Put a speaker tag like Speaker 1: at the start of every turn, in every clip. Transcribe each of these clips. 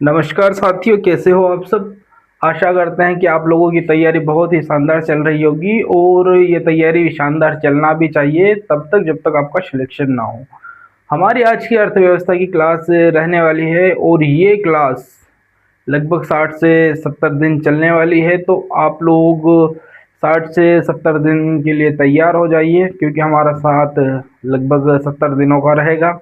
Speaker 1: नमस्कार साथियों, कैसे हो आप सब। आशा करते हैं कि आप लोगों की तैयारी बहुत ही शानदार चल रही होगी और ये तैयारी शानदार चलना भी चाहिए तब तक जब तक आपका सिलेक्शन ना हो। हमारी आज की अर्थव्यवस्था की क्लास रहने वाली है और ये क्लास लगभग 60 से 70 दिन चलने वाली है। तो आप लोग 60 से 70 दिन के लिए तैयार हो जाइए, क्योंकि हमारा साथ लगभग 70 दिनों का रहेगा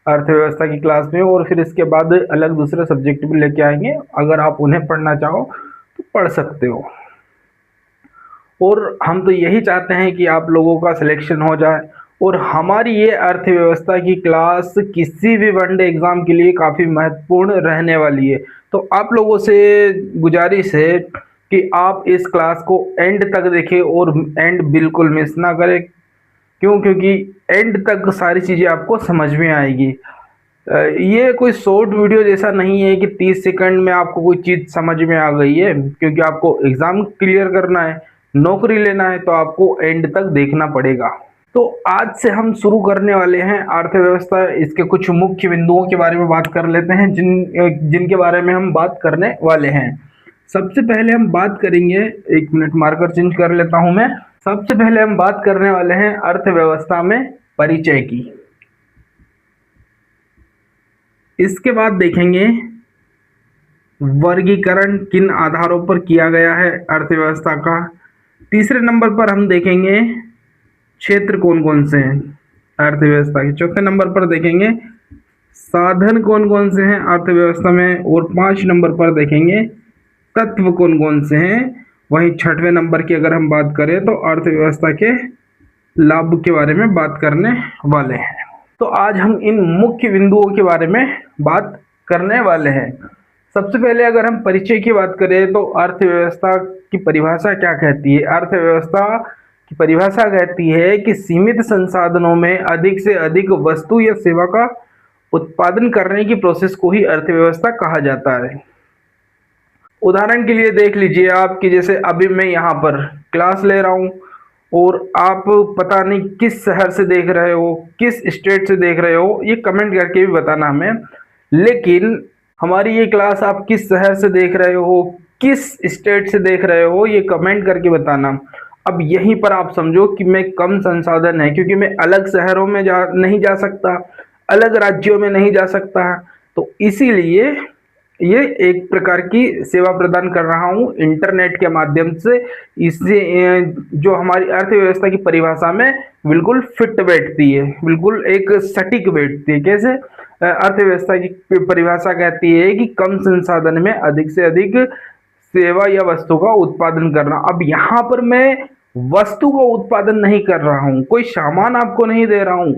Speaker 1: अर्थव्यवस्था की क्लास में। और फिर इसके बाद अलग दूसरे सब्जेक्ट भी लेके आएंगे, अगर आप उन्हें पढ़ना चाहो तो पढ़ सकते हो। और हम तो यही चाहते हैं कि आप लोगों का सिलेक्शन हो जाए। और हमारी ये अर्थव्यवस्था की क्लास किसी भी वनडे एग्ज़ाम के लिए काफ़ी महत्वपूर्ण रहने वाली है। तो आप लोगों से गुजारिश है कि आप इस क्लास को एंड तक देखें और एंड बिल्कुल मिस ना करें। क्यों? क्योंकि एंड तक सारी चीज़ें आपको समझ में आएगी। ये कोई शॉर्ट वीडियो जैसा नहीं है कि 30 सेकंड में आपको कोई चीज़ समझ में आ गई है, क्योंकि आपको एग्ज़ाम क्लियर करना है, नौकरी लेना है, तो आपको एंड तक देखना पड़ेगा। तो आज से हम शुरू करने वाले हैं अर्थव्यवस्था। इसके कुछ मुख्य बिंदुओं के बारे में बात कर लेते हैं जिनके बारे में हम बात करने वाले हैं। सबसे पहले हम बात करेंगे, एक मिनट मार्कर चेंज कर लेता हूं मैं। सबसे पहले हम बात करने वाले हैं अर्थव्यवस्था में परिचय की। इसके बाद देखेंगे वर्गीकरण किन आधारों पर किया गया है अर्थव्यवस्था का। तीसरे नंबर पर हम देखेंगे क्षेत्र कौन कौन से हैं अर्थव्यवस्था के। चौथे नंबर पर देखेंगे साधन कौन कौन से हैं अर्थव्यवस्था में। और 5 नंबर पर देखेंगे तत्व कौन कौन से हैं। वहीं छठवें नंबर की अगर हम बात करें तो अर्थव्यवस्था के लाभ के बारे में बात करने वाले हैं। तो आज हम इन मुख्य बिंदुओं के बारे में बात करने वाले हैं। सबसे पहले अगर हम परिचय की बात करें तो अर्थव्यवस्था की परिभाषा क्या कहती है। अर्थव्यवस्था की परिभाषा कहती है कि सीमित संसाधनों में अधिक से अधिक वस्तु या सेवा का उत्पादन करने की प्रोसेस को ही अर्थव्यवस्था कहा जाता है। उदाहरण के लिए देख लीजिए आप कि जैसे अभी मैं यहाँ पर क्लास ले रहा हूँ और आप पता नहीं किस शहर से देख रहे हो, किस स्टेट से देख रहे हो, ये कमेंट करके भी बताना हमें। लेकिन हमारी ये क्लास आप किस शहर से देख रहे हो, किस स्टेट से देख रहे हो, ये कमेंट करके बताना। अब यहीं पर आप समझो कि मैं कम संसाधन है, क्योंकि मैं अलग शहरों में नहीं जा सकता, अलग राज्यों में नहीं जा सकता। तो इसीलिए ये एक प्रकार की सेवा प्रदान कर रहा हूँ इंटरनेट के माध्यम से। इससे जो हमारी अर्थव्यवस्था की परिभाषा में बिल्कुल फिट बैठती है, बिल्कुल एक सटीक बैठती है। कैसे? अर्थव्यवस्था की परिभाषा कहती है कि कम संसाधन में अधिक से अधिक सेवा या वस्तु का उत्पादन करना। अब यहाँ पर मैं वस्तु का उत्पादन नहीं कर रहा हूँ, कोई सामान आपको नहीं दे रहा हूँ,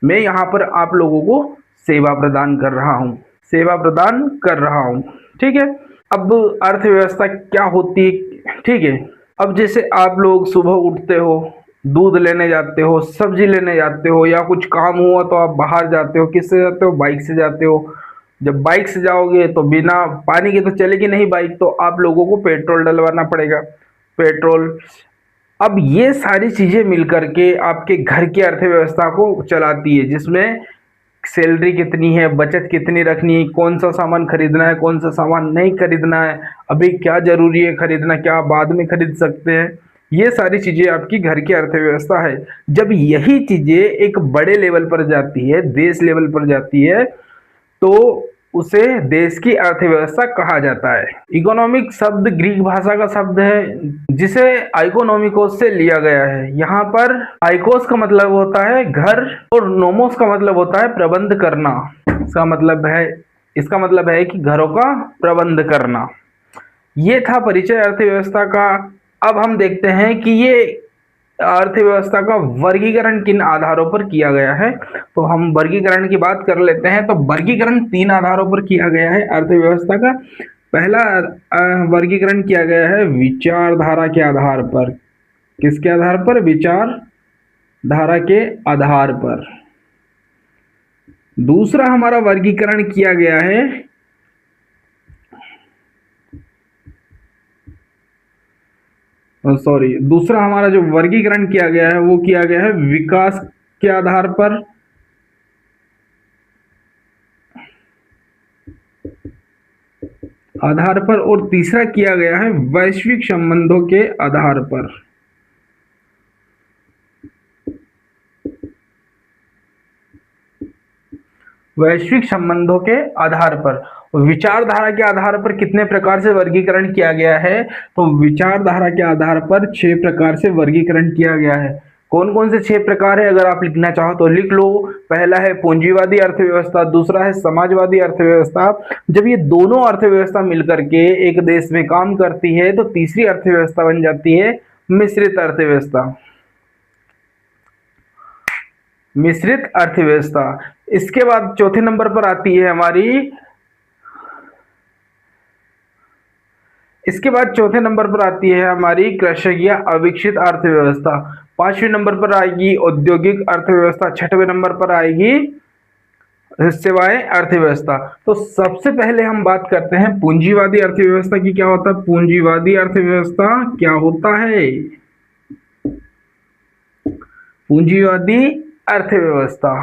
Speaker 1: मैं यहाँ पर आप लोगों को सेवा प्रदान कर रहा हूँ, सेवा प्रदान कर रहा हूँ। ठीक है। अब अर्थव्यवस्था क्या होती है, ठीक है। अब जैसे आप लोग सुबह उठते हो, दूध लेने जाते हो, सब्जी लेने जाते हो, या कुछ काम हुआ तो आप बाहर जाते हो। किससे जाते हो? बाइक से जाते हो। जब बाइक से जाओगे तो बिना पानी के तो चलेगी नहीं बाइक, तो आप लोगों को पेट्रोल डलवाना पड़ेगा, पेट्रोल। अब ये सारी चीजें मिलकर के आपके घर की अर्थव्यवस्था को चलाती है, जिसमें सैलरी कितनी है, बचत कितनी रखनी है, कौन सा सामान खरीदना है, कौन सा सामान नहीं खरीदना है, अभी क्या जरूरी है खरीदना, क्या बाद में खरीद सकते हैं। ये सारी चीजें आपकी घर की अर्थव्यवस्था है। जब यही चीजें एक बड़े लेवल पर जाती है, देश लेवल पर जाती है, तो उसे देश की अर्थव्यवस्था कहा जाता है। इकोनॉमिक शब्द ग्रीक भाषा का शब्द है, जिसे आइकोनोमिकोस से लिया गया है। यहाँ पर आइकोस का मतलब होता है घर और नोमोस का मतलब होता है प्रबंध करना। इसका मतलब है कि घरों का प्रबंध करना। ये था परिचय अर्थव्यवस्था का। अब हम देखते हैं कि ये अर्थव्यवस्था का वर्गीकरण किन आधारों पर किया गया है। तो हम वर्गीकरण की बात कर लेते हैं। तो वर्गीकरण 3 आधारों पर किया गया है अर्थव्यवस्था का। पहला वर्गीकरण किया गया है विचारधारा के आधार पर। किसके आधार पर? विचारधारा के आधार पर। दूसरा हमारा वर्गीकरण किया गया है दूसरा हमारा जो वर्गीकरण किया गया है वो किया गया है विकास के आधार पर। आधार पर, और तीसरा किया गया है वैश्विक संबंधों के आधार पर। वैश्विक संबंधों के आधार पर। विचारधारा के आधार पर कितने प्रकार से वर्गीकरण किया गया है? तो विचारधारा के आधार पर 6 प्रकार से वर्गीकरण किया गया है। कौन कौन से 6 प्रकार है? अगर आप लिखना चाहो तो लिख लो। पहला है पूंजीवादी अर्थव्यवस्था, दूसरा है समाजवादी अर्थव्यवस्था। जब ये दोनों अर्थव्यवस्था मिलकर के एक देश में काम करती है तो तीसरी अर्थव्यवस्था बन जाती है मिश्रित अर्थव्यवस्था। मिश्रित अर्थव्यवस्था। इसके बाद चौथे नंबर पर आती है हमारी, इसके बाद चौथे नंबर पर आती है हमारी कृषक या अविकसित अर्थव्यवस्था। 5वें नंबर पर आएगी औद्योगिक अर्थव्यवस्था। 6वें नंबर पर आएगी सेवाएं अर्थव्यवस्था। तो सबसे पहले हम बात करते हैं पूंजीवादी अर्थव्यवस्था की। क्या होता है पूंजीवादी अर्थव्यवस्था? क्या होता है पूंजीवादी अर्थव्यवस्था?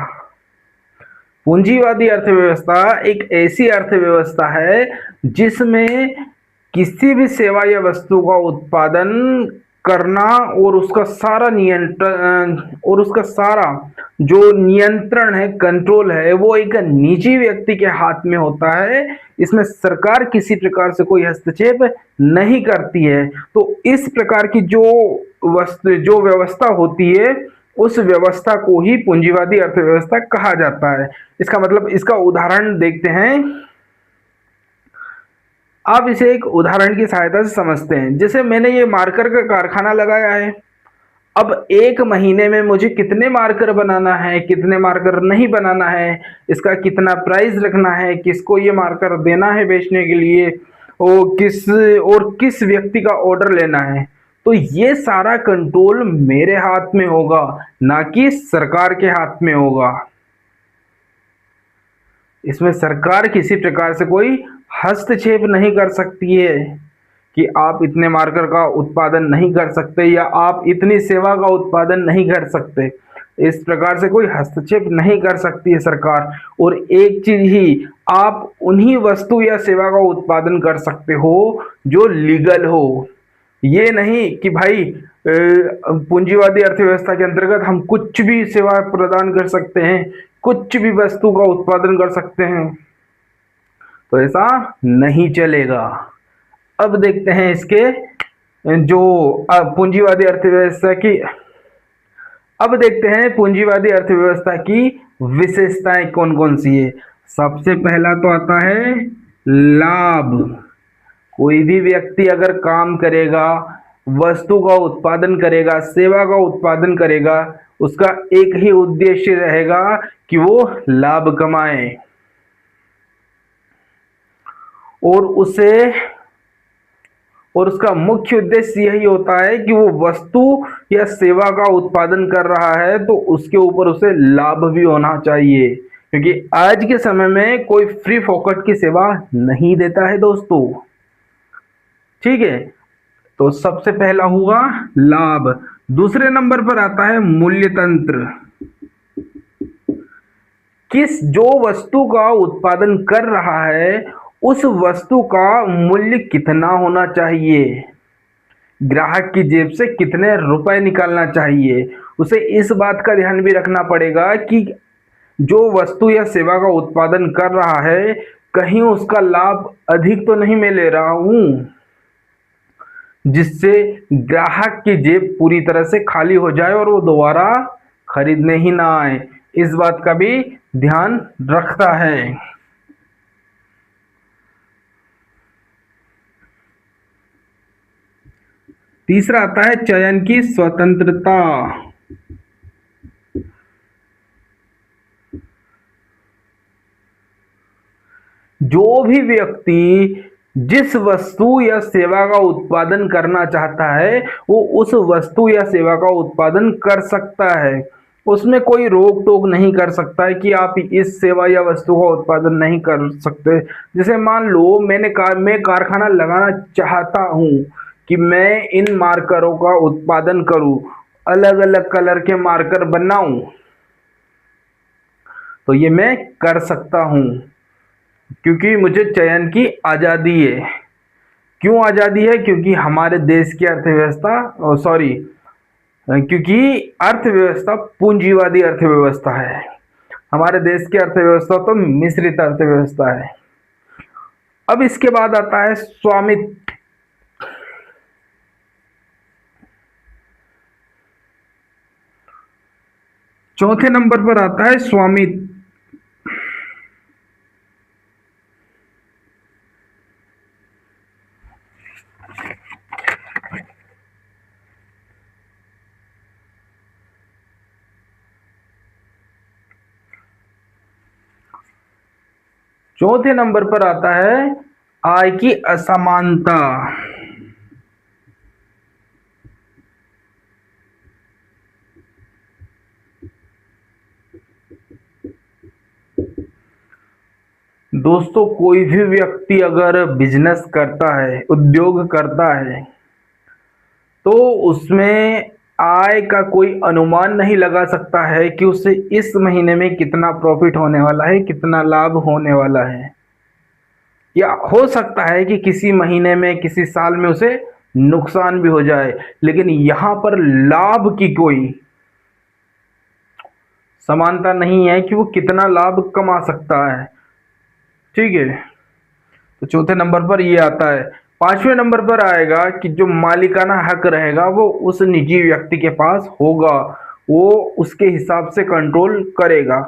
Speaker 1: पूंजीवादी अर्थव्यवस्था एक ऐसी अर्थव्यवस्था है जिसमें किसी भी सेवा या वस्तु का उत्पादन करना और उसका सारा नियंत्रण और उसका सारा जो नियंत्रण है, कंट्रोल है, वो एक निजी व्यक्ति के हाथ में होता है। इसमें सरकार किसी प्रकार से कोई हस्तक्षेप नहीं करती है। तो इस प्रकार की जो व्यवस्था होती है उस व्यवस्था को ही पूंजीवादी अर्थव्यवस्था कहा जाता है। इसका मतलब, इसका उदाहरण देखते हैं। आप इसे एक उदाहरण की सहायता से समझते हैं। जैसे मैंने ये मार्कर का कारखाना लगाया है। अब 1 महीने में मुझे कितने मार्कर बनाना है, कितने मार्कर नहीं बनाना है, इसका कितना प्राइस रखना है, किसको ये मार्कर देना है बेचने के लिए, और किस व्यक्ति का ऑर्डर लेना है, तो ये सारा कंट्रोल मेरे हाथ में होगा, ना कि सरकार के हाथ में होगा। इसमें सरकार किसी प्रकार से कोई हस्तक्षेप नहीं कर सकती है कि आप इतने मार्कर का उत्पादन नहीं कर सकते या आप इतनी सेवा का उत्पादन नहीं कर सकते। इस प्रकार से कोई हस्तक्षेप नहीं कर सकती है सरकार। और एक चीज ही, आप उन्हीं वस्तु या सेवा का उत्पादन कर सकते हो जो लीगल हो। ये नहीं कि भाई पूंजीवादी अर्थव्यवस्था के अंतर्गत हम कुछ भी सेवा प्रदान कर सकते हैं, कुछ भी वस्तु का उत्पादन कर सकते हैं, तो ऐसा नहीं चलेगा। अब देखते हैं इसके जो पूंजीवादी अर्थव्यवस्था की, अब देखते हैं पूंजीवादी अर्थव्यवस्था की विशेषताएं कौन कौन सी है। सबसे पहला तो आता है लाभ। कोई भी व्यक्ति अगर काम करेगा, वस्तु का उत्पादन करेगा, सेवा का उत्पादन करेगा, उसका एक ही उद्देश्य रहेगा कि वो लाभ कमाए और उसका मुख्य उद्देश्य यही होता है कि वो वस्तु या सेवा का उत्पादन कर रहा है तो उसके ऊपर उसे लाभ भी होना चाहिए, क्योंकि आज के समय में कोई फ्री फोकट की सेवा नहीं देता है दोस्तों। ठीक है, तो सबसे पहला हुआ लाभ। दूसरे नंबर पर आता है मूल्य तंत्र। जो वस्तु का उत्पादन कर रहा है उस वस्तु का मूल्य कितना होना चाहिए, ग्राहक की जेब से कितने रुपए निकालना चाहिए, उसे इस बात का ध्यान भी रखना पड़ेगा कि जो वस्तु या सेवा का उत्पादन कर रहा है कहीं उसका लाभ अधिक तो नहीं मैं ले रहा हूं जिससे ग्राहक की जेब पूरी तरह से खाली हो जाए और वो दोबारा खरीदने ही ना आए। इस बात का भी ध्यान रखता है। तीसरा आता है चयन की स्वतंत्रता। जो भी व्यक्ति जिस वस्तु या सेवा का उत्पादन करना चाहता है वो उस वस्तु या सेवा का उत्पादन कर सकता है। उसमें कोई रोक टोक नहीं कर सकता है कि आप इस सेवा या वस्तु का उत्पादन नहीं कर सकते। जैसे मान लो मैं कारखाना लगाना चाहता हूं कि मैं इन मार्करों का उत्पादन करूं, अलग अलग कलर के मार्कर बनाऊं, तो ये मैं कर सकता हूं। क्योंकि मुझे चयन की आज़ादी है। क्यों आज़ादी है? क्योंकि हमारे देश की अर्थव्यवस्था, सॉरी, क्योंकि अर्थव्यवस्था पूंजीवादी अर्थव्यवस्था है। हमारे देश की अर्थव्यवस्था तो मिश्रित अर्थव्यवस्था है। अब इसके बाद आता है स्वामित्व। चौथे नंबर पर आता है स्वामित्व। चौथे नंबर पर आता है आय की असमानता। दोस्तों, कोई भी व्यक्ति अगर बिजनेस करता है, उद्योग करता है, तो उसमें आय का कोई अनुमान नहीं लगा सकता है कि उसे इस महीने में कितना प्रॉफिट होने वाला है, कितना लाभ होने वाला है। या हो सकता है कि किसी महीने में, किसी साल में उसे नुकसान भी हो जाए, लेकिन यहां पर लाभ की कोई समानता नहीं है कि वो कितना लाभ कमा सकता है। ठीक है, तो चौथे नंबर पर ये आता है। पांचवें नंबर पर आएगा कि जो मालिकाना हक रहेगा वो उस निजी व्यक्ति के पास होगा, वो उसके हिसाब से कंट्रोल करेगा।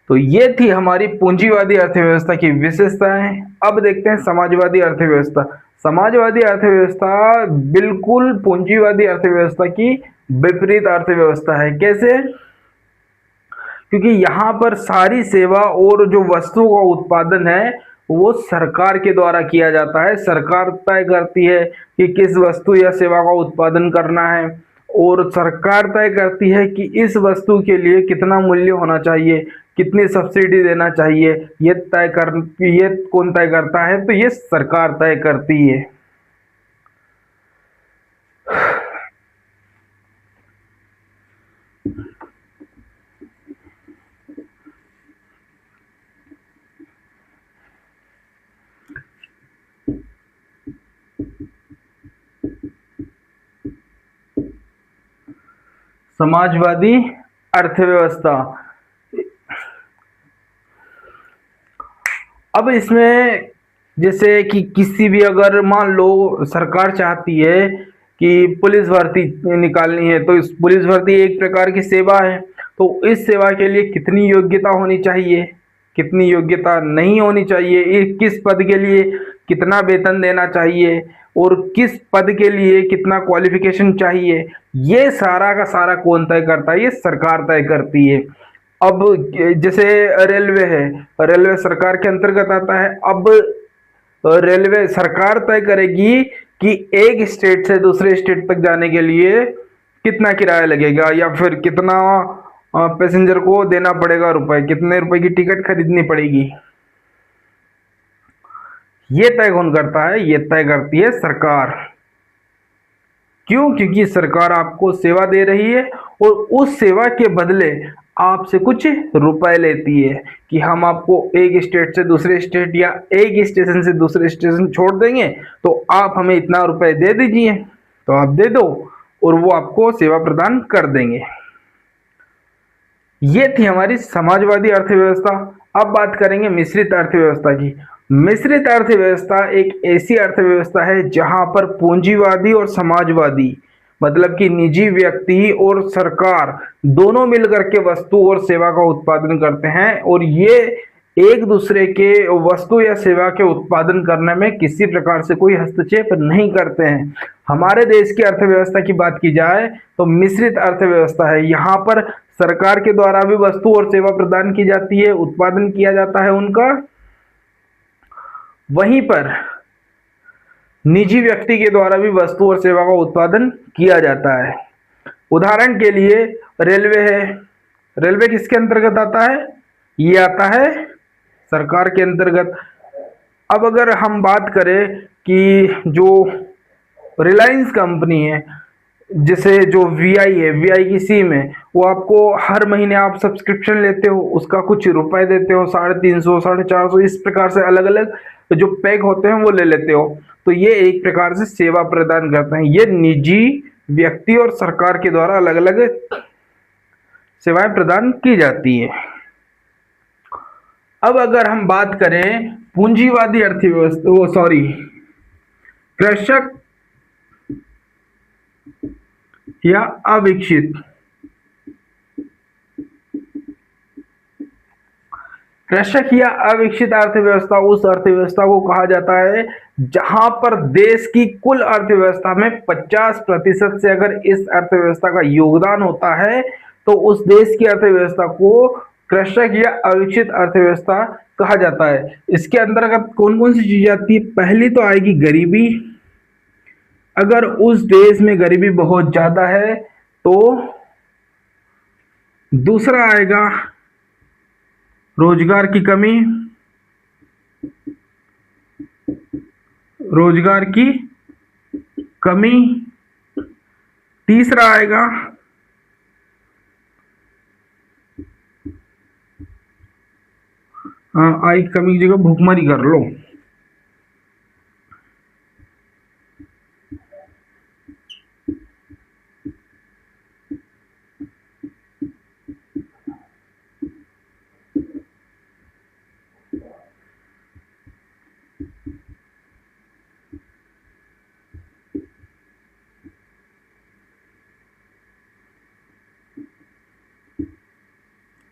Speaker 1: तो ये थी हमारी पूंजीवादी अर्थव्यवस्था की विशेषताएं। अब देखते हैं समाजवादी अर्थव्यवस्था। समाजवादी अर्थव्यवस्था बिल्कुल पूंजीवादी अर्थव्यवस्था की विपरीत अर्थव्यवस्था है। कैसे? क्योंकि यहाँ पर सारी सेवा और जो वस्तुओं का उत्पादन है वो सरकार के द्वारा किया जाता है। सरकार तय करती है कि किस वस्तु या सेवा का उत्पादन करना है, और सरकार तय करती है कि इस वस्तु के लिए कितना मूल्य होना चाहिए, कितनी सब्सिडी देना चाहिए। ये कौन तय करता है? तो ये सरकार तय करती है। समाजवादी अर्थव्यवस्था। अब इसमें जैसे कि किसी भी, अगर मान लो सरकार चाहती है कि पुलिस भर्ती निकालनी है, तो इस पुलिस भर्ती एक प्रकार की सेवा है। तो इस सेवा के लिए कितनी योग्यता होनी चाहिए, कितनी योग्यता नहीं होनी चाहिए, किस पद के लिए कितना वेतन देना चाहिए, और किस पद के लिए कितना क्वालिफिकेशन चाहिए, ये सारा का सारा कौन तय करता है? ये सरकार तय करती है। अब जैसे रेलवे है, रेलवे सरकार के अंतर्गत आता है। अब रेलवे सरकार तय करेगी कि एक स्टेट से दूसरे स्टेट तक जाने के लिए कितना किराया लगेगा, या फिर कितना पैसेंजर को देना पड़ेगा रुपए, कितने रुपए की टिकट खरीदनी पड़ेगी। ये तय कौन करता है? ये तय करती है सरकार। क्यों? क्योंकि सरकार आपको सेवा दे रही है और उस सेवा के बदले आपसे कुछ रुपए लेती है कि हम आपको एक स्टेट से दूसरे स्टेट या एक स्टेशन से दूसरे स्टेशन छोड़ देंगे, तो आप हमें इतना रुपए दे दीजिए। तो आप दे दो और वो आपको सेवा प्रदान कर देंगे। ये थी हमारी समाजवादी अर्थव्यवस्था। अब बात करेंगे मिश्रित अर्थव्यवस्था की। मिश्रित अर्थव्यवस्था एक ऐसी अर्थव्यवस्था है जहां पर पूंजीवादी और समाजवादी, मतलब कि निजी व्यक्ति और सरकार दोनों मिलकर के वस्तु और सेवा का उत्पादन करते हैं, और ये एक दूसरे के वस्तु या सेवा के उत्पादन करने में किसी प्रकार से कोई हस्तक्षेप नहीं करते हैं। हमारे देश की अर्थव्यवस्था की बात की जाए तो मिश्रित अर्थव्यवस्था है। यहाँ पर सरकार के द्वारा भी वस्तु और सेवा प्रदान की जाती है, उत्पादन किया जाता है उनका, वहीं पर निजी व्यक्ति के द्वारा भी वस्तु और सेवा का उत्पादन किया जाता है। उदाहरण के लिए रेलवे है। रेलवे किसके अंतर्गत आता है? ये आता है सरकार के अंतर्गत। अब अगर हम बात करें कि जो रिलायंस कंपनी है, जैसे जो वीआई है, वीआई की सिम है, वो आपको हर महीने आप सब्सक्रिप्शन लेते हो, उसका कुछ रुपए देते हो, 350 450, इस प्रकार से अलग अलग जो पैक होते हैं वो ले लेते हो। तो ये एक प्रकार से सेवा प्रदान करते हैं। ये निजी व्यक्ति और सरकार के द्वारा अलग अलग सेवाएं प्रदान की जाती है। अब अगर हम बात करें पूंजीवादी अर्थव्यवस्था, वो सॉरी, कृषक या अविकसित, कृषक या अविकसित अर्थव्यवस्था उस अर्थव्यवस्था को कहा जाता है जहां पर देश की कुल अर्थव्यवस्था में 50% से अगर इस अर्थव्यवस्था का योगदान होता है तो उस देश की अर्थव्यवस्था को कृषक या अविकसित अर्थव्यवस्था कहा जाता है। इसके अंतर्गत कौन कौन सी चीजें आती है? पहली तो आएगी गरीबी। अगर उस देश में गरीबी बहुत ज्यादा है तो दूसरा आएगा रोजगार की कमी, रोजगार की कमी। तीसरा आएगा आय की कमी की जगह भूखमरी कर लो।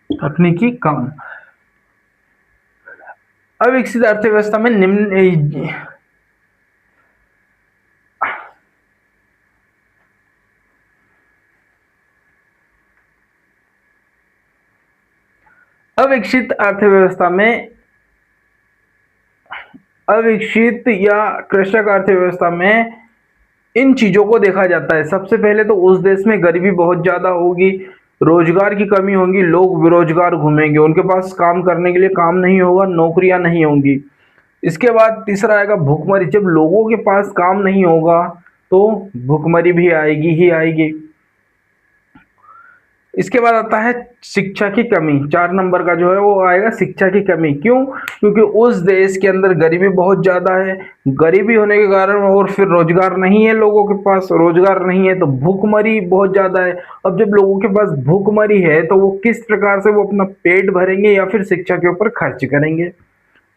Speaker 1: तकनीकी कम। अविकसित अर्थव्यवस्था में निम्न अविकसित अर्थव्यवस्था में अविकसित या कृषक अर्थव्यवस्था में इन चीजों को देखा जाता है। सबसे पहले तो उस देश में गरीबी बहुत ज्यादा होगी, रोजगार की कमी होगी, लोग बेरोजगार घूमेंगे, उनके पास काम करने के लिए काम नहीं होगा, नौकरियां नहीं होंगी। इसके बाद तीसरा आएगा भूखमरी। जब लोगों के पास काम नहीं होगा तो भूखमरी भी आएगी ही आएगी। इसके बाद आता है शिक्षा की कमी। 4 नंबर का जो है वो आएगा शिक्षा की कमी। क्यों? क्योंकि उस देश के अंदर गरीबी बहुत ज्यादा है, गरीबी होने के कारण और फिर रोजगार नहीं है, लोगों के पास रोजगार नहीं है तो भूखमरी बहुत ज्यादा है। अब जब लोगों के पास भूखमरी है तो वो किस प्रकार से वो अपना पेट भरेंगे या फिर शिक्षा के ऊपर खर्च करेंगे?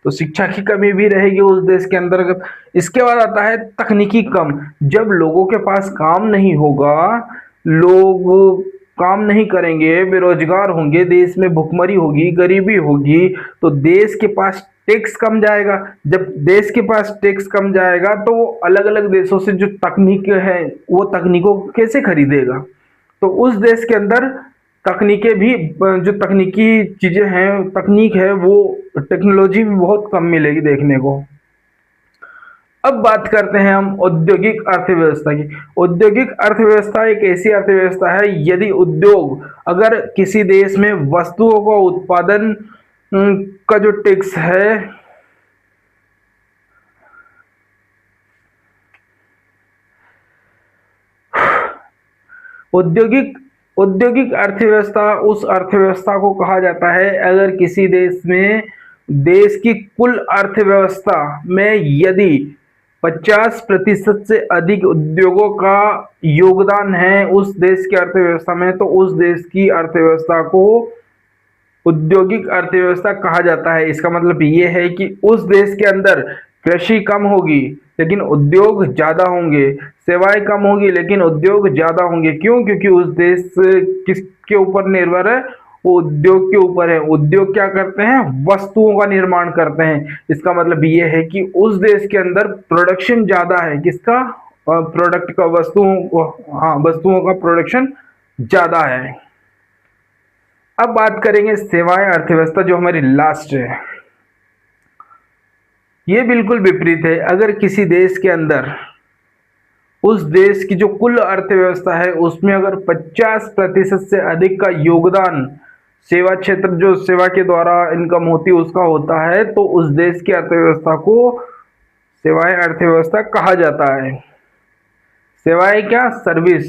Speaker 1: तो शिक्षा की कमी भी रहेगी उस देश के अंतर्गत। इसके बाद आता है तकनीकी कम। जब लोगों के पास काम नहीं होगा, लोग काम नहीं करेंगे, बेरोजगार होंगे, देश में भुखमरी होगी, गरीबी होगी, तो देश के पास टैक्स कम जाएगा। जब देश के पास टैक्स कम जाएगा तो वो अलग अलग देशों से जो तकनीक है वो तकनीकों को कैसे खरीदेगा? तो उस देश के अंदर तकनीकें भी, जो तकनीकी चीजें हैं, तकनीक है, वो टेक्नोलॉजी भी बहुत कम मिलेगी देखने को। अब बात करते हैं हम औद्योगिक अर्थव्यवस्था की। औद्योगिक अर्थव्यवस्था एक ऐसी अर्थव्यवस्था है यदि उद्योग अगर किसी देश में वस्तुओं का उत्पादन का जो टैक्स है औद्योगिक औद्योगिक अर्थव्यवस्था उस अर्थव्यवस्था को कहा जाता है अगर किसी देश में देश की कुल अर्थव्यवस्था में यदि 50% से अधिक उद्योगों का योगदान है उस देश की अर्थव्यवस्था में, तो उस देश की अर्थव्यवस्था को औद्योगिक अर्थव्यवस्था कहा जाता है। इसका मतलब ये है कि उस देश के अंदर कृषि कम होगी लेकिन उद्योग ज्यादा होंगे, सेवाएं कम होगी लेकिन उद्योग ज्यादा होंगे। क्यों? क्योंकि उस देश किसके ऊपर निर्भर है? वो उद्योग के ऊपर है। उद्योग क्या करते हैं? वस्तुओं का निर्माण करते हैं। इसका मतलब ये है कि उस देश के अंदर प्रोडक्शन ज्यादा है। किसका? प्रोडक्ट का, वस्तुओं, हाँ, वस्तुओं का प्रोडक्शन ज्यादा है। अब बात करेंगे सेवाएं अर्थव्यवस्था, जो हमारी लास्ट है। ये बिल्कुल विपरीत है। अगर किसी देश के अंदर उस देश की जो कुल अर्थव्यवस्था है उसमें अगर 50% से अधिक का योगदान सेवा क्षेत्र, जो सेवा के द्वारा इनकम होती है, उसका होता है, तो उस देश की अर्थव्यवस्था को सेवाएं अर्थव्यवस्था कहा जाता है। सेवाएं क्या? सर्विस।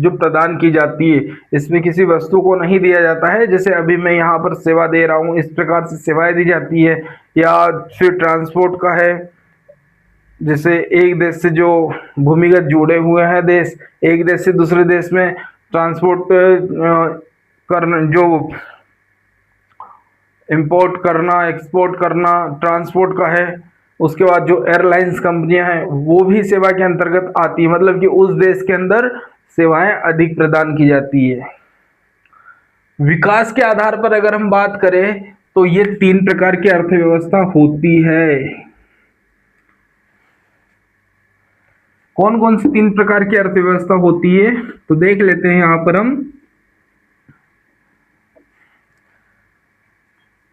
Speaker 1: जो प्रदान की जाती है, इसमें किसी वस्तु को नहीं दिया जाता है। जैसे अभी मैं यहाँ पर सेवा दे रहा हूँ, इस प्रकार से सेवाएं दी जाती है। या फिर ट्रांसपोर्ट का है, जैसे एक देश से जो भूमिगत जुड़े हुए हैं देश, एक देश से दूसरे देश में ट्रांसपोर्ट करना, जो इंपोर्ट करना, एक्सपोर्ट करना, ट्रांसपोर्ट का है। उसके बाद जो एयरलाइंस कंपनियां हैं वो भी सेवा के अंतर्गत आती है, मतलब कि उस देश के अंदर सेवाएं अधिक प्रदान की जाती है। विकास के आधार पर अगर हम बात करें तो ये 3 प्रकार की अर्थव्यवस्था होती है। कौन कौन सी 3 प्रकार की अर्थव्यवस्था होती है तो देख लेते हैं यहां पर हम।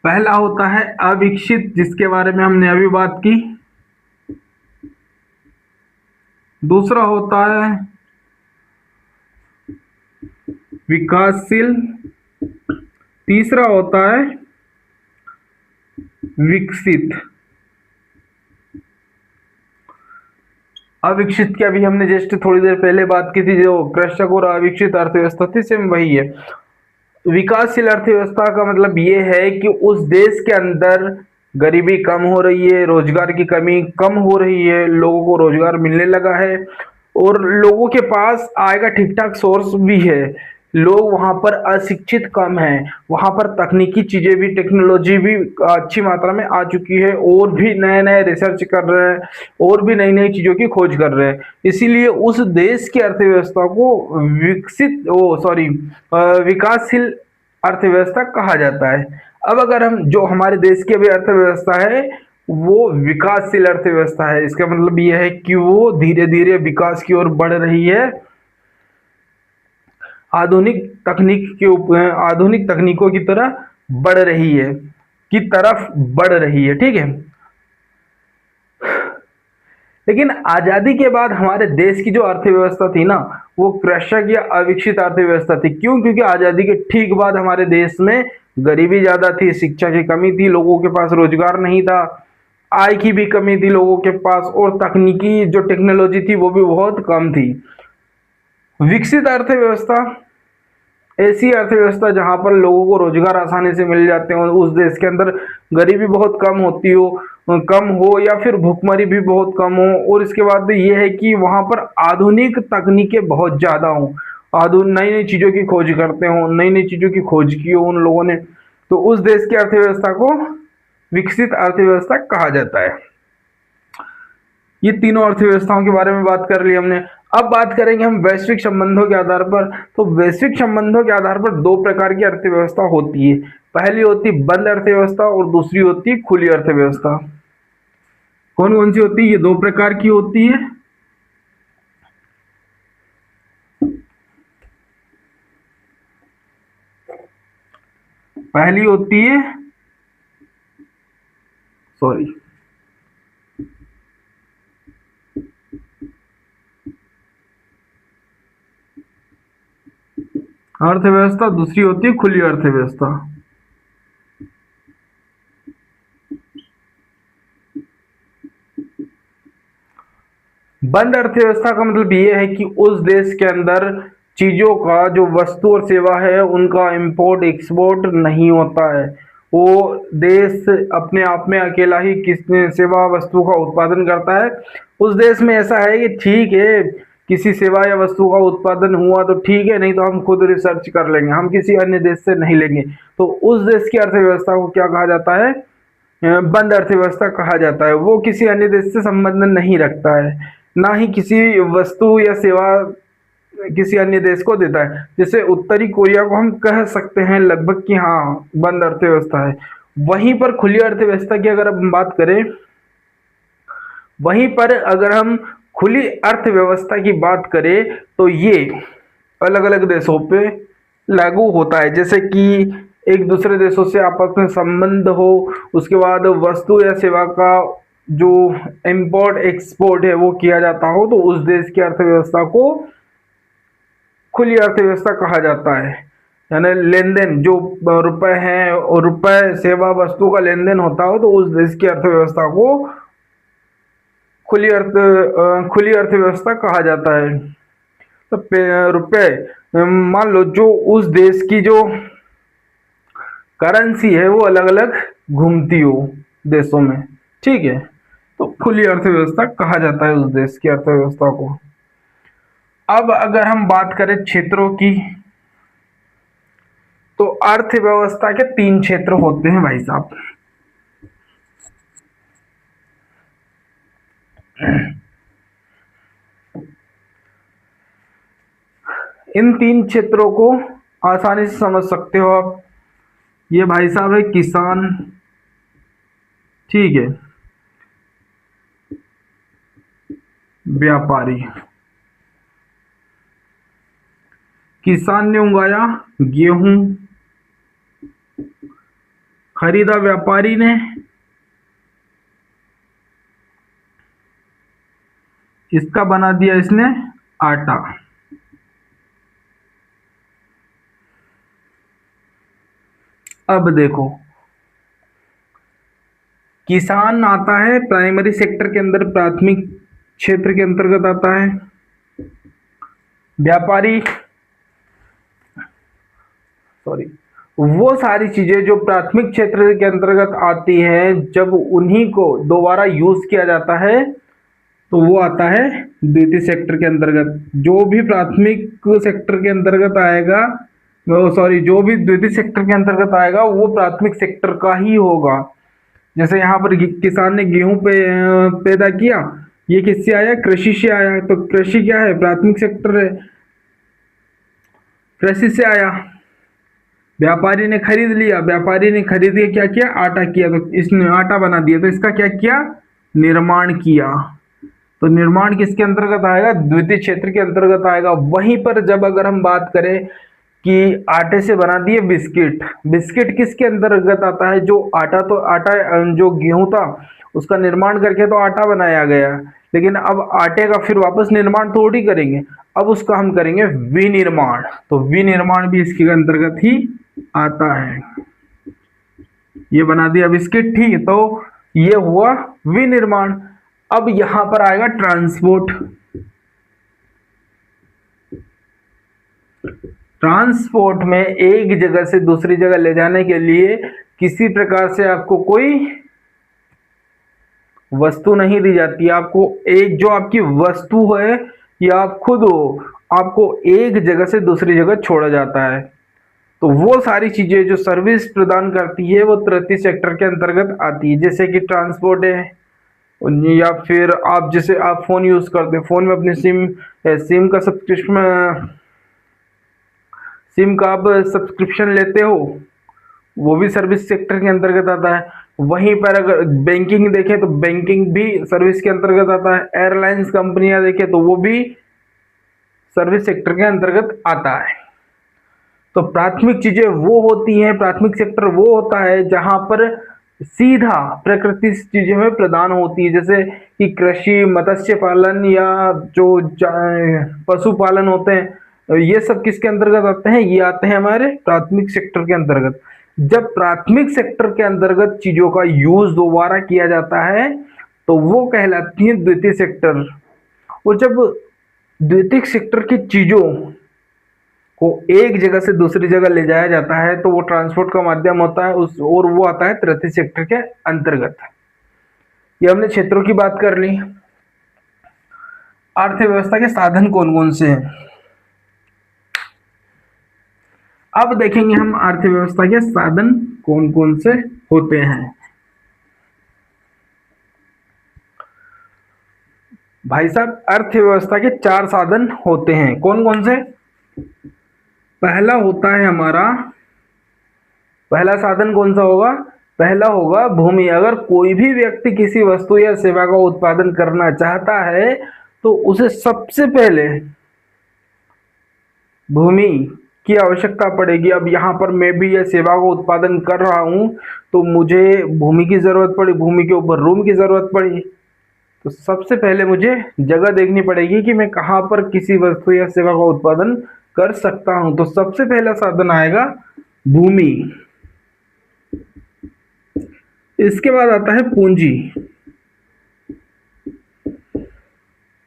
Speaker 1: पहला होता है अविकसित, जिसके बारे में हमने अभी बात की। दूसरा होता है विकासशील। तीसरा होता है विकसित। अविकसित की अभी हमने जस्ट थोड़ी देर पहले बात की थी, जो कृषक और अविकसित अर्थव्यवस्था थी, सेम वही है। विकासशील अर्थव्यवस्था का मतलब ये है कि उस देश के अंदर गरीबी कम हो रही है, रोजगार की कमी कम हो रही है, लोगों को रोजगार मिलने लगा है और लोगों के पास आय का ठीक ठाक सोर्स भी है। लोग वहां पर अशिक्षित कम है, वहां पर तकनीकी चीजें भी, टेक्नोलॉजी भी अच्छी मात्रा में आ चुकी है और भी नए नए रिसर्च कर रहे हैं और भी नई नई चीजों की खोज कर रहे हैं। इसीलिए उस देश की अर्थव्यवस्था को विकासशील अर्थव्यवस्था कहा जाता है। अब अगर हम जो हमारे देश की अभी अर्थव्यवस्था है वो विकासशील अर्थव्यवस्था है, इसका मतलब यह है कि वो धीरे धीरे विकास की ओर बढ़ रही है, आधुनिक तकनीकों की तरह बढ़ रही है, की तरफ बढ़ रही है। ठीक है, लेकिन आजादी के बाद हमारे देश की जो अर्थव्यवस्था थी ना, वो कृषक या अविकसित अर्थव्यवस्था थी। क्यों? क्योंकि आजादी के ठीक बाद हमारे देश में गरीबी ज्यादा थी, शिक्षा की कमी थी, लोगों के पास रोजगार नहीं था, आय की भी कमी थी लोगों के पास, और तकनीकी जो टेक्नोलॉजी थी वो भी बहुत कम थी। विकसित अर्थव्यवस्था ऐसी अर्थव्यवस्था जहां पर लोगों को रोजगार आसानी से मिल जाते हो, उस देश के अंदर गरीबी बहुत कम होती हो, कम हो, या फिर भूखमरी भी बहुत कम हो, और इसके बाद ये है कि वहां पर आधुनिक तकनीकें बहुत ज्यादा हो, नई नई चीजों की खोज करते हो, नई नई चीजों की खोज की हो उन लोगों ने, तो उस देश की अर्थव्यवस्था को विकसित अर्थव्यवस्था कहा जाता है। ये तीनों अर्थव्यवस्थाओं के बारे में बात कर ली हमने। अब बात करेंगे हम वैश्विक संबंधों के आधार पर। तो वैश्विक संबंधों के आधार पर 2 प्रकार की अर्थव्यवस्था होती है। पहली होती बंद अर्थव्यवस्था और दूसरी होती खुली अर्थव्यवस्था। कौन कौन सी होती है? ये 2 प्रकार की होती है। पहली होती है अर्थव्यवस्था, दूसरी होती है खुली अर्थव्यवस्था। बंद अर्थव्यवस्था का मतलब ये है कि उस देश के अंदर चीजों का, जो वस्तु और सेवा है, उनका इंपोर्ट एक्सपोर्ट नहीं होता है। वो देश अपने आप में अकेला ही किस सेवा वस्तु का उत्पादन करता है। उस देश में ऐसा है कि ठीक है, किसी सेवा या वस्तु का उत्पादन हुआ तो ठीक है, नहीं तो हम खुद रिसर्च कर लेंगे, हम किसी अन्य देश से नहीं लेंगे। तो उस देश की अर्थव्यवस्था को क्या कहा जाता है? बंद अर्थव्यवस्था कहा जाता है। वो किसी अन्य देश से संबंध नहीं रखता है, ना ही किसी वस्तु या सेवा किसी अन्य देश को देता है। जैसे उत्तरी कोरिया को हम कह सकते हैं लगभग कि हाँ बंद अर्थव्यवस्था है। वहीं पर खुली अर्थव्यवस्था की अगर हम बात करें, वहीं पर अगर हम खुली अर्थव्यवस्था की बात करें तो ये अलग अलग देशों पे लागू होता है। जैसे कि एक दूसरे देशों से आपस में संबंध हो, उसके बाद वस्तु या सेवा का जो इंपोर्ट एक्सपोर्ट है वो किया जाता हो, तो उस देश की अर्थव्यवस्था को खुली अर्थव्यवस्था कहा जाता है। यानी लेन देन जो रुपए हैं और रुपए सेवा वस्तु का लेन देन होता हो, तो उस देश की अर्थव्यवस्था को खुली अर्थव्यवस्था कहा जाता है। तो रुपए, मान लो जो उस देश की जो करेंसी है वो अलग अलग घूमती हो देशों में, ठीक है, तो खुली अर्थव्यवस्था कहा जाता है उस देश की अर्थव्यवस्था को। अब अगर हम बात करें क्षेत्रों की, तो अर्थव्यवस्था के 3 क्षेत्र होते हैं भाई साहब। इन 3 क्षेत्रों को आसानी से समझ सकते हो आप। ये भाई साहब है किसान, ठीक है, व्यापारी। किसान ने उगाया गेहूं, खरीदा व्यापारी ने, इसका बना दिया इसने आटा। अब देखो, किसान आता है प्राइमरी सेक्टर के अंदर, प्राथमिक क्षेत्र के अंतर्गत आता है। व्यापारी, सॉरी, वो सारी चीजें जो प्राथमिक क्षेत्र के अंतर्गत आती हैं, जब उन्हीं को दोबारा यूज किया जाता है तो वो आता है द्वितीय सेक्टर के अंतर्गत। जो भी प्राथमिक सेक्टर के अंतर्गत आएगा, सॉरी, जो भी द्वितीय सेक्टर के अंतर्गत आएगा वो प्राथमिक सेक्टर का ही होगा। जैसे यहाँ पर किसान ने गेहूं पैदा किया, ये किससे आया? कृषि से आया, तो कृषि क्या है? प्राथमिक सेक्टर है, कृषि से आया। व्यापारी ने खरीद लिया, व्यापारी ने खरीद के क्या किया? आटा किया, तो इसने आटा बना दिया, तो इसका क्या किया? निर्माण किया। तो निर्माण किसके अंतर्गत आएगा? द्वितीय क्षेत्र के अंतर्गत आएगा। वहीं पर जब अगर हम बात करें कि आटे से बना दिए बिस्किट, बिस्किट किसके अंतर्गत आता है? जो आटा, तो आटा जो गेहूं था उसका निर्माण करके तो आटा बनाया गया, लेकिन अब आटे का फिर वापस निर्माण थोड़ी करेंगे, अब उसका हम करेंगे विनिर्माण। तो विनिर्माण भी इसके अंतर्गत ही आता है। ये बना दिया बिस्किट, ठीक है, तो ये हुआ विनिर्माण। अब यहां पर आएगा ट्रांसपोर्ट। ट्रांसपोर्ट में एक जगह से दूसरी जगह ले जाने के लिए किसी प्रकार से आपको कोई वस्तु नहीं दी जाती। आपको एक जो आपकी वस्तु है या आप खुद हो, आपको एक जगह से दूसरी जगह छोड़ा जाता है। तो वो सारी चीजें जो सर्विस प्रदान करती है वो तृतीय सेक्टर के अंतर्गत आती है। जैसे कि ट्रांसपोर्ट है, या फिर आप जैसे आप फोन यूज करते हैं, फोन में अपनी सिम का सब्सक्रिप्शन, सिम का आप सब्सक्रिप्शन लेते हो, वो भी सर्विस सेक्टर के अंतर्गत आता है। वहीं पर अगर बैंकिंग देखें तो बैंकिंग भी सर्विस के अंतर्गत आता है। एयरलाइंस कंपनियां देखें तो वो भी सर्विस सेक्टर के अंतर्गत आता है। तो प्राथमिक चीजें वो होती हैं, प्राथमिक सेक्टर वो होता है जहां पर सीधा प्रकृति चीजें में प्रदान होती है, जैसे कि कृषि, मत्स्य पालन या जो पशुपालन होते हैं, ये सब किसके अंतर्गत आते हैं? ये आते हैं हमारे प्राथमिक सेक्टर के अंतर्गत। जब प्राथमिक सेक्टर के अंतर्गत चीजों का यूज दोबारा किया जाता है तो वो कहलाती है द्वितीय सेक्टर। और जब द्वितीय सेक्टर की चीजों को एक जगह से दूसरी जगह ले जाया जाता है तो वो ट्रांसपोर्ट का माध्यम होता है उस, और वो आता है तृतीय सेक्टर के अंतर्गत। ये हमने क्षेत्रों की बात कर ली। अर्थव्यवस्था के साधन कौन कौन से हैं? अब देखेंगे हम अर्थव्यवस्था के साधन कौन कौन से होते हैं। भाई साहब, अर्थव्यवस्था के 4 साधन होते हैं। कौन कौन से? पहला होता है हमारा, पहला साधन कौन सा होगा? पहला होगा भूमि। अगर कोई भी व्यक्ति किसी वस्तु या सेवा का उत्पादन करना चाहता है तो उसे सबसे पहले भूमि की आवश्यकता पड़ेगी। अब यहाँ पर मैं भी यह सेवा का उत्पादन कर रहा हूँ तो मुझे भूमि की जरूरत पड़ी, भूमि के ऊपर रूम की जरूरत पड़ी, तो सबसे पहले मुझे जगह देखनी पड़ेगी कि मैं कहाँ पर किसी वस्तु या सेवा का उत्पादन कर सकता हूँ। तो सबसे पहला साधन आएगा भूमि। इसके बाद आता है पूंजी।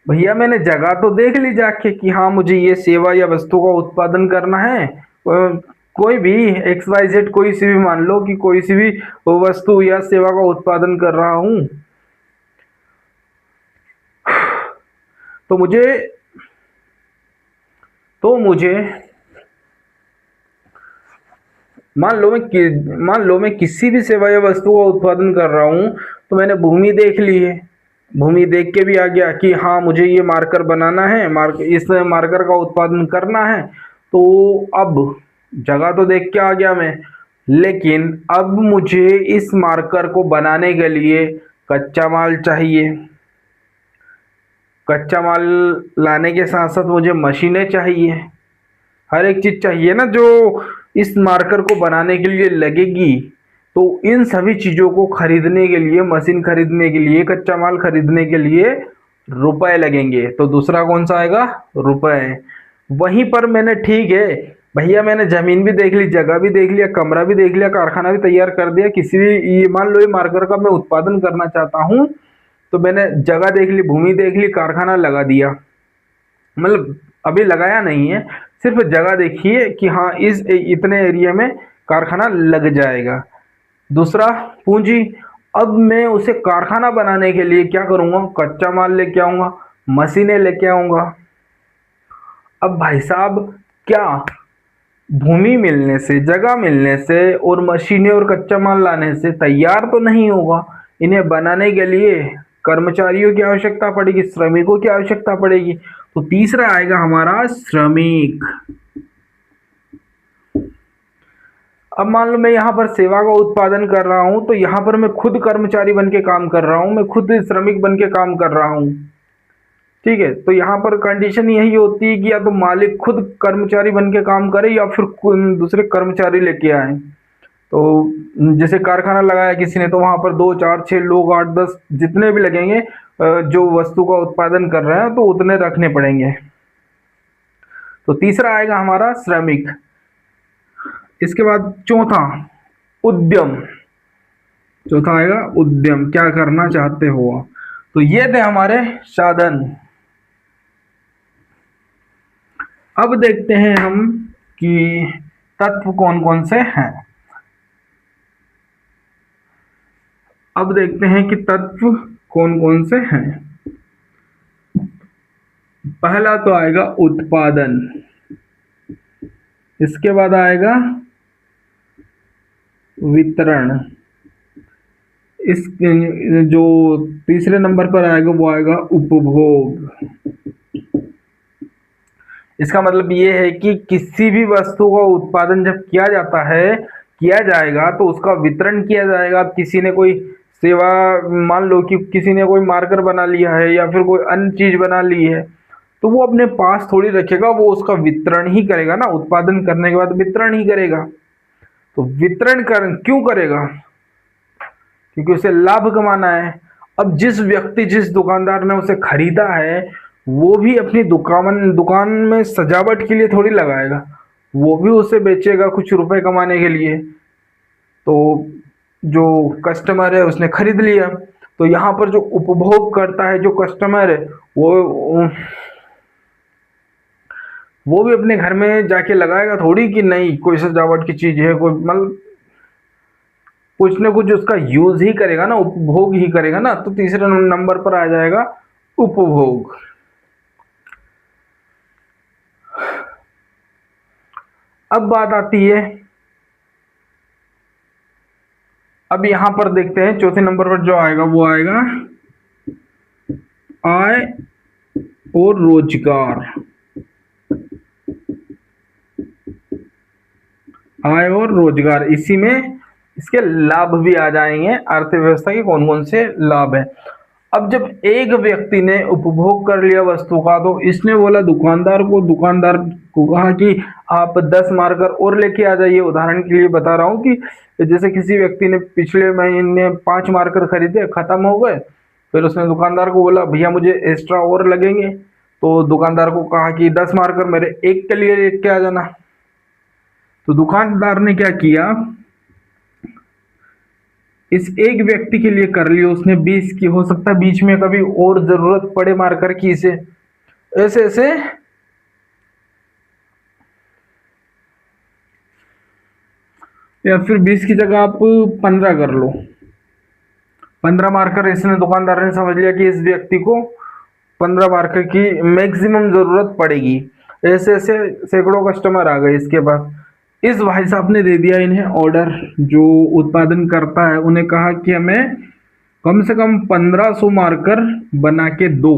Speaker 1: भैया मैंने जगह तो देख ली जाके कि हाँ मुझे ये सेवा या वस्तु का उत्पादन करना है। कोई भी एक्स वाई जेड, कोई सी भी मान लो कि कोई सी भी वस्तु या सेवा का उत्पादन कर रहा हूँ। तो मुझे तो मुझे मान लो मैं किसी भी सेवा या वस्तु का उत्पादन कर रहा हूँ, तो मैंने भूमि देख ली है। भूमि देख के भी आ गया कि हाँ मुझे ये मार्कर बनाना है, इस मार्कर का उत्पादन करना है। तो अब जगह तो देख के आ गया मैं, लेकिन अब मुझे इस मार्कर को बनाने के लिए कच्चा माल चाहिए। कच्चा माल लाने के साथ साथ मुझे मशीनें चाहिए, हर एक चीज चाहिए ना जो इस मार्कर को बनाने के लिए लगेगी। तो इन सभी चीजों को खरीदने के लिए, मशीन खरीदने के लिए, कच्चा माल खरीदने के लिए रुपए लगेंगे। तो दूसरा कौन सा आएगा? रुपए। वहीं पर मैंने, ठीक है भैया, मैंने जमीन भी देख ली, जगह भी देख लिया, कमरा भी देख लिया, कारखाना भी तैयार कर दिया, किसी भी, ये मान लो ये मार्कर का मैं उत्पादन करना चाहता हूँ। तो मैंने जगह देख ली, भूमि देख ली, कारखाना लगा दिया, मतलब अभी लगाया नहीं है, सिर्फ जगह देखिए कि हाँ इस इतने एरिया में कारखाना लग जाएगा। दूसरा, पूंजी। अब मैं उसे कारखाना बनाने के लिए क्या करूंगा? कच्चा माल लेके आऊंगा, मशीनें लेके आऊंगा। अब भाई साहब, क्या भूमि मिलने से, जगह मिलने से और मशीनें और कच्चा माल लाने से तैयार तो नहीं होगा। इन्हें बनाने के लिए कर्मचारियों की आवश्यकता पड़ेगी, श्रमिकों की आवश्यकता पड़ेगी। तो तीसरा आएगा हमारा श्रमिक। अब मान लो मैं यहाँ पर सेवा का उत्पादन कर रहा हूँ, तो यहाँ पर मैं खुद कर्मचारी बन के काम कर रहा हूँ, मैं खुद श्रमिक बन के काम कर रहा हूँ। ठीक है, तो यहाँ पर कंडीशन यही होती है कि या तो मालिक खुद कर्मचारी बन के काम करे या फिर दूसरे कर्मचारी लेके आए। तो जैसे कारखाना लगाया किसी ने, तो वहां पर 2 4 6 लोग, 8 10 जितने भी लगेंगे, जो वस्तु का उत्पादन कर रहे हैं, तो उतने रखने पड़ेंगे। तो तीसरा आएगा हमारा श्रमिक। इसके बाद चौथा, उद्यम। चौथा आएगा उद्यम, क्या करना चाहते हो। तो ये थे हमारे साधन। अब देखते हैं हम कि तत्व कौन कौन से हैं। अब देखते हैं कि तत्व कौन कौन से हैं। पहला तो आएगा उत्पादन, इसके बाद आएगा वितरण, इस जो तीसरे नंबर पर आएगा वो आएगा उपभोग। इसका मतलब ये है कि किसी भी वस्तु का उत्पादन जब किया जाता है, किया जाएगा, तो उसका वितरण किया जाएगा। अब किसी ने कोई सेवा, मान लो कि किसी ने कोई मार्कर बना लिया है या फिर कोई अन्य चीज बना ली है, तो वो अपने पास थोड़ी रखेगा, वो उसका वितरण ही करेगा ना, उत्पादन करने के बाद वितरण ही करेगा। तो वितरण क्यों करेगा? क्योंकि उसे लाभ कमाना है। अब जिस व्यक्ति, जिस दुकानदार ने उसे खरीदा है, वो भी अपनी दुकान में सजावट के लिए थोड़ी लगाएगा, वो भी उसे बेचेगा कुछ रुपए कमाने के लिए। तो जो कस्टमर है उसने खरीद लिया, तो यहाँ पर जो उपभोग करता है, जो कस्टमर है, वो भी अपने घर में जाके लगाएगा थोड़ी कि नहीं कोई सजावट की चीज है, कोई मतलब कुछ ना कुछ उसका यूज ही करेगा ना, उपभोग ही करेगा ना। तो तीसरे नंबर पर आ जाएगा उपभोग। अब बात आती है, अब यहां पर देखते हैं चौथे नंबर पर जो आएगा वो आएगा आय और रोजगार। आय और रोजगार, इसी में इसके लाभ भी आ जाएंगे, अर्थव्यवस्था के कौन कौन से लाभ है। अब जब एक व्यक्ति ने उपभोग कर लिया वस्तु का, तो इसने बोला दुकानदार को कहा कि आप 10 मार्कर और लेके आ जाइए। उदाहरण के लिए बता रहा हूँ कि जैसे किसी व्यक्ति ने पिछले महीने 5 मार्कर खरीदे, खत्म हो गए, फिर उसने दुकानदार को बोला भैया मुझे एक्स्ट्रा और लगेंगे। तो दुकानदार को कहा कि 10 मार्कर मेरे एक के लिए लेके आ जाना। तो दुकानदार ने क्या किया, इस एक व्यक्ति के लिए कर लियो उसने 20 की, हो सकता है बीच में कभी और जरूरत पड़े मार्कर की इसे, ऐसे ऐसे या फिर 20 की जगह आप 15 कर लो। 15 मार्कर इसने, दुकानदार ने समझ लिया कि इस व्यक्ति को 15 मार्कर की मैक्सिमम जरूरत पड़ेगी। ऐसे ऐसे सैकड़ों कस्टमर आ गए इसके पास। इस भाई साहब ने दे दिया इन्हें ऑर्डर, जो उत्पादन करता है उन्हें कहा कि हमें कम से कम 1500 मार्कर बना के दो।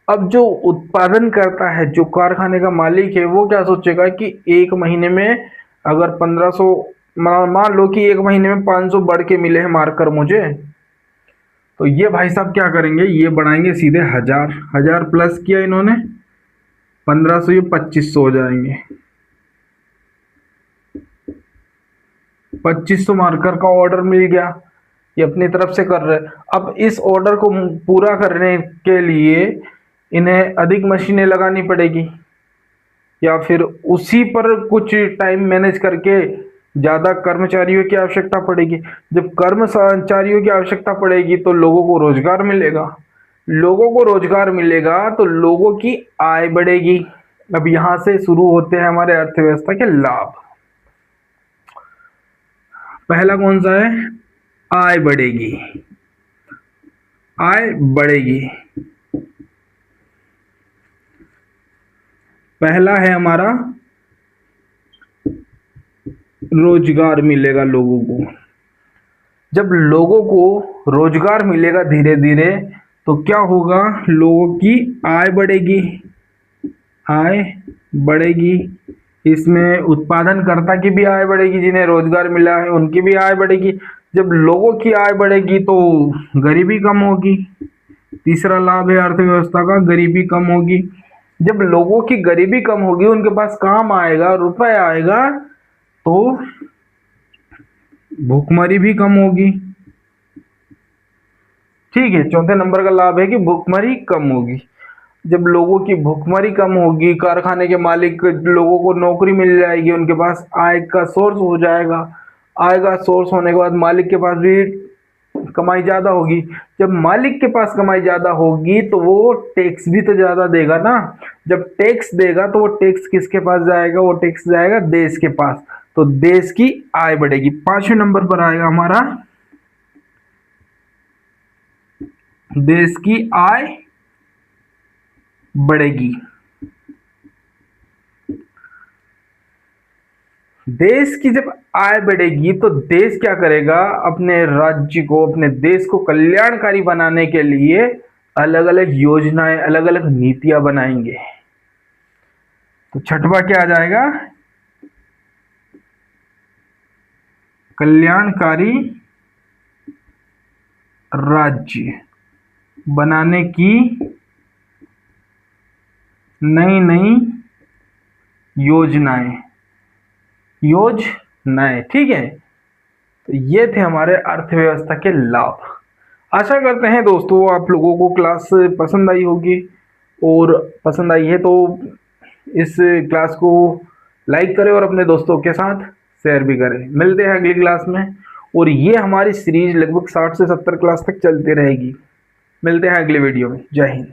Speaker 1: अब जो उत्पादन करता है, जो कारखाने का मालिक है, वो क्या सोचेगा कि एक महीने में अगर 1500, मान लो कि एक महीने में 500 बढ़ के मिले हैं मार्कर मुझे, तो ये भाई साहब क्या करेंगे, ये बढ़ाएंगे सीधे 1000, 1000 प्लस किया इन्होंने 1500, ये 2500 हो जाएंगे। 2500 मार्कर का ऑर्डर मिल गया, ये अपनी तरफ से कर रहे। अब इस ऑर्डर को पूरा करने के लिए इन्हें अधिक मशीनें लगानी पड़ेगी, या फिर उसी पर कुछ टाइम मैनेज करके ज़्यादा कर्मचारियों की आवश्यकता पड़ेगी। जब कर्मचारियों की आवश्यकता पड़ेगी तो लोगों को रोजगार मिलेगा, लोगों को रोजगार मिलेगा तो लोगों की आय बढ़ेगी। अब यहां से शुरू होते हैं हमारे अर्थव्यवस्था के लाभ। पहला कौन सा है, आय बढ़ेगी, आय बढ़ेगी। पहला है हमारा रोजगार मिलेगा लोगों को। जब लोगों को रोजगार मिलेगा धीरे धीरे तो क्या होगा, लोगों की आय बढ़ेगी, आय बढ़ेगी। इसमें उत्पादनकर्ता की भी आय बढ़ेगी, जिन्हें रोजगार मिला है उनकी भी आय बढ़ेगी। जब लोगों की आय बढ़ेगी तो गरीबी कम होगी। तीसरा लाभ है अर्थव्यवस्था का, गरीबी कम होगी। जब लोगों की गरीबी कम होगी, उनके पास काम आएगा, रुपए आएगा, तो भूखमरी भी कम होगी। ठीक है, चौथे नंबर का लाभ है कि भूखमरी कम होगी। जब लोगों की भूखमरी कम होगी, कारखाने के मालिक लोगों को नौकरी मिल जाएगी, उनके पास आय का सोर्स हो जाएगा। आय का सोर्स होने के बाद मालिक के पास भी कमाई ज्यादा होगी। जब मालिक के पास कमाई ज्यादा होगी तो वो टैक्स भी तो ज्यादा देगा ना। जब टैक्स देगा तो वो टैक्स किसके पास जाएगा, वो टैक्स जाएगा देश के पास, तो देश की आय बढ़ेगी। 5वें नंबर पर आएगा हमारा देश की आय बढ़ेगी। देश की जब आय बढ़ेगी तो देश क्या करेगा, अपने राज्य को, अपने देश को कल्याणकारी बनाने के लिए अलग अलग योजनाएं, अलग अलग नीतियां बनाएंगे। तो छठवां क्या आ जाएगा, कल्याणकारी राज्य बनाने की नई नई योजनाएं, ठीक है। तो ये थे हमारे अर्थव्यवस्था के लाभ। आशा करते हैं दोस्तों आप लोगों को क्लास पसंद आई होगी, और पसंद आई है तो इस क्लास को लाइक करें और अपने दोस्तों के साथ शेयर भी करें। मिलते हैं अगली क्लास में, और ये हमारी सीरीज लगभग 60 से 70 क्लास तक चलती रहेगी। मिलते हैं अगले वीडियो में। जय हिंद।